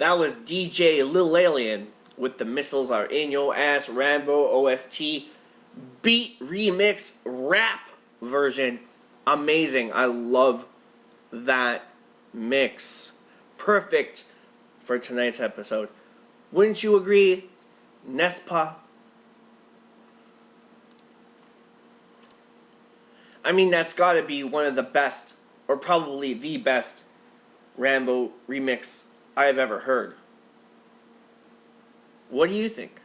that was DJ Lil Alien with The Missiles Are In Your Ass Rambo OST beat remix rap version. Amazing. I love that mix. Perfect for tonight's episode. Wouldn't you agree, Nespa? I mean, that's gotta be one of the best, or probably the best, Rambo remix I have ever heard. What do you think?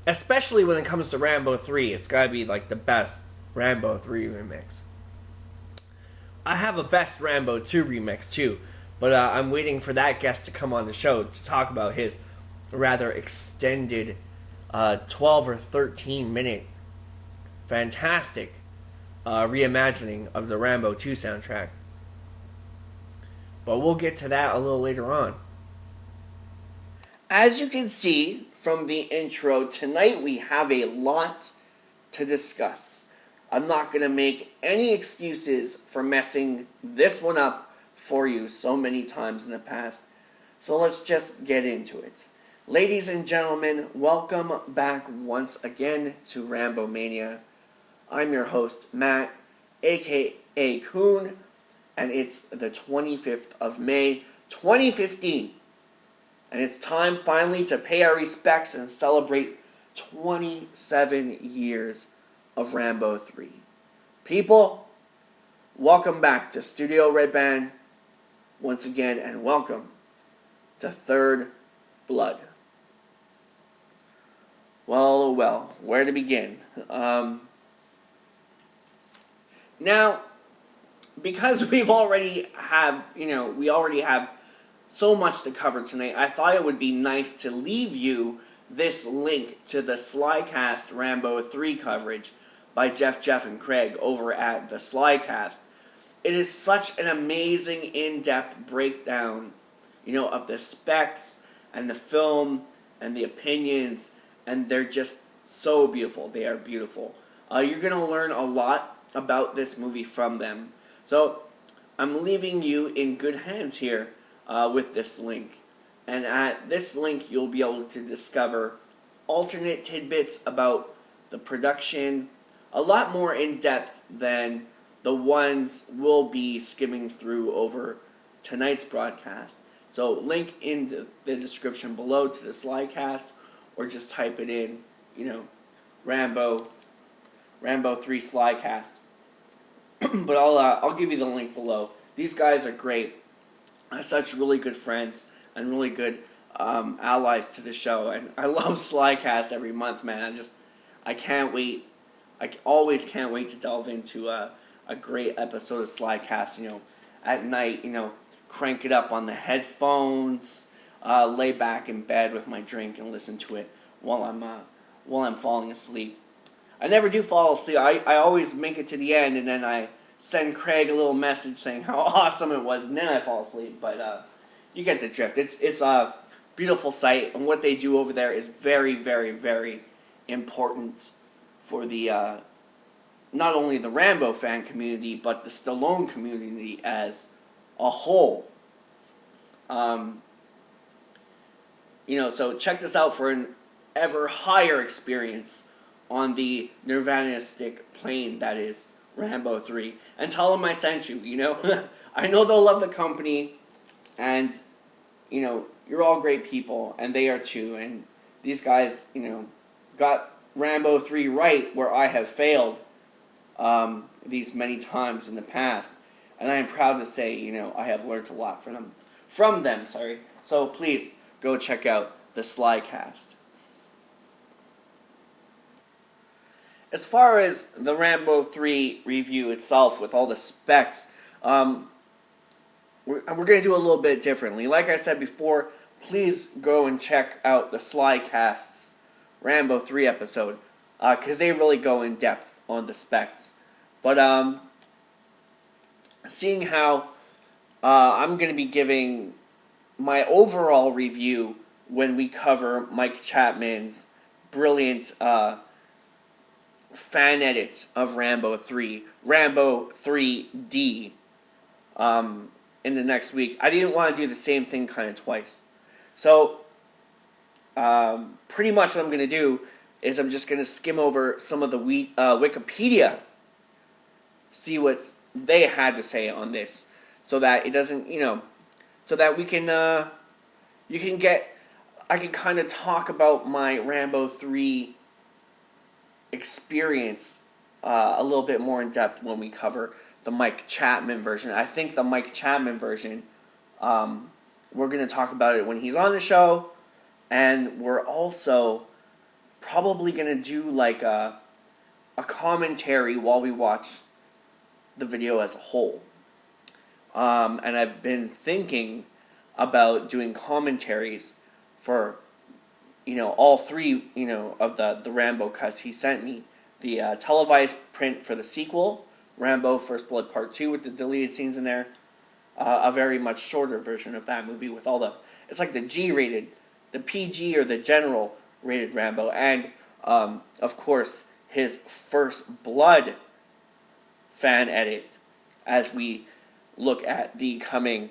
Especially when it comes to Rambo 3, it's gotta be like the best Rambo 3 remix. I have a best Rambo 2 remix too, but I'm waiting for that guest to come on the show to talk about his rather extended 12 or 13 minute fantastic reimagining of the Rambo 2 soundtrack. But we'll get to that a little later on. As you can see from the intro, tonight we have a lot to discuss. I'm not going to make any excuses for messing this one up for you so many times in the past. So let's just get into it. Ladies and gentlemen, welcome back once again to RAMBOMANIA. I'm your host, Matt, aka Coon, and it's the 25th of May, 2015. And it's time finally to pay our respects and celebrate 27 years of Rambo 3. People, welcome back to Studio Redband once again, and welcome to Third Blood. Well, where to begin? Now, because we already have so much to cover tonight, I thought it would be nice to leave you this link to the slycast Rambo 3 coverage by Jeff, and Craig over at the slycast. It is such an amazing in-depth breakdown, of the specs and the film and the opinions, and they're just so beautiful. They are beautiful. You're going to learn a lot about this movie from them. So I'm leaving you in good hands here with this link. And at this link, you'll be able to discover alternate tidbits about the production, a lot more in depth than the ones we'll be skimming through over tonight's broadcast. So link in the description below to the slycast, or just type it in, Rambo 3 slycast. But I'll give you the link below. These guys are great. Such really good friends and really good allies to the show. And I love slycast every month, man. I can't wait. I always can't wait to delve into a great episode of slycast. At night, crank it up on the headphones, lay back in bed with my drink and listen to it while I'm falling asleep. I never do fall asleep. I always make it to the end, and then I send Craig a little message saying how awesome it was, and then I fall asleep. But you get the drift. It's a beautiful sight, and what they do over there is very, very, very important for the not only the Rambo fan community, but the Stallone community as a whole. So check this out for an ever higher experience on the Nirvanistic plane that is Rambo 3. And tell them I sent you, I know they'll love the company, and, you're all great people, and they are too. And these guys, got Rambo 3 right where I have failed these many times in the past. And I am proud to say, I have learned a lot from them. So please go check out the slycast. As far as the Rambo 3 review itself with all the specs, we're going to do a little bit differently. Like I said before, please go and check out the slycast's Rambo 3 episode, because they really go in depth on the specs. But seeing how I'm going to be giving my overall review when we cover Mike Chapman's brilliant fan edit of Rambo 3, Rambo 3D, in the next week. I didn't want to do the same thing kind of twice. So, pretty much what I'm going to do is I'm just going to skim over some of the Wikipedia, see what they had to say on this, so that it doesn't, so that we can, I can kind of talk about my Rambo 3 experience a little bit more in depth when we cover the Mike Chapman version. I think the Mike Chapman version, we're going to talk about it when he's on the show, and we're also probably going to do like a commentary while we watch the video as a whole. And I've been thinking about doing commentaries for, all three, of the Rambo cuts he sent me. The televised print for the sequel, Rambo First Blood Part 2 with the deleted scenes in there. A very much shorter version of that movie with all it's like the G-rated, the PG or the general rated Rambo. And, of course, his First Blood fan edit as we look at the coming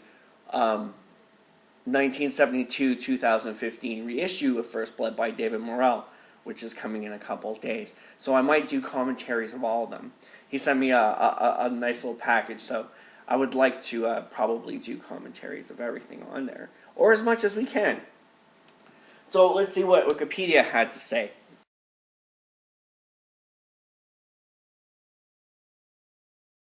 1972-2015 reissue of First Blood by David Morrell, which is coming in a couple of days. So I might do commentaries of all of them. He sent me a nice little package, so I would like to probably do commentaries of everything on there, or as much as we can. So let's see what Wikipedia had to say.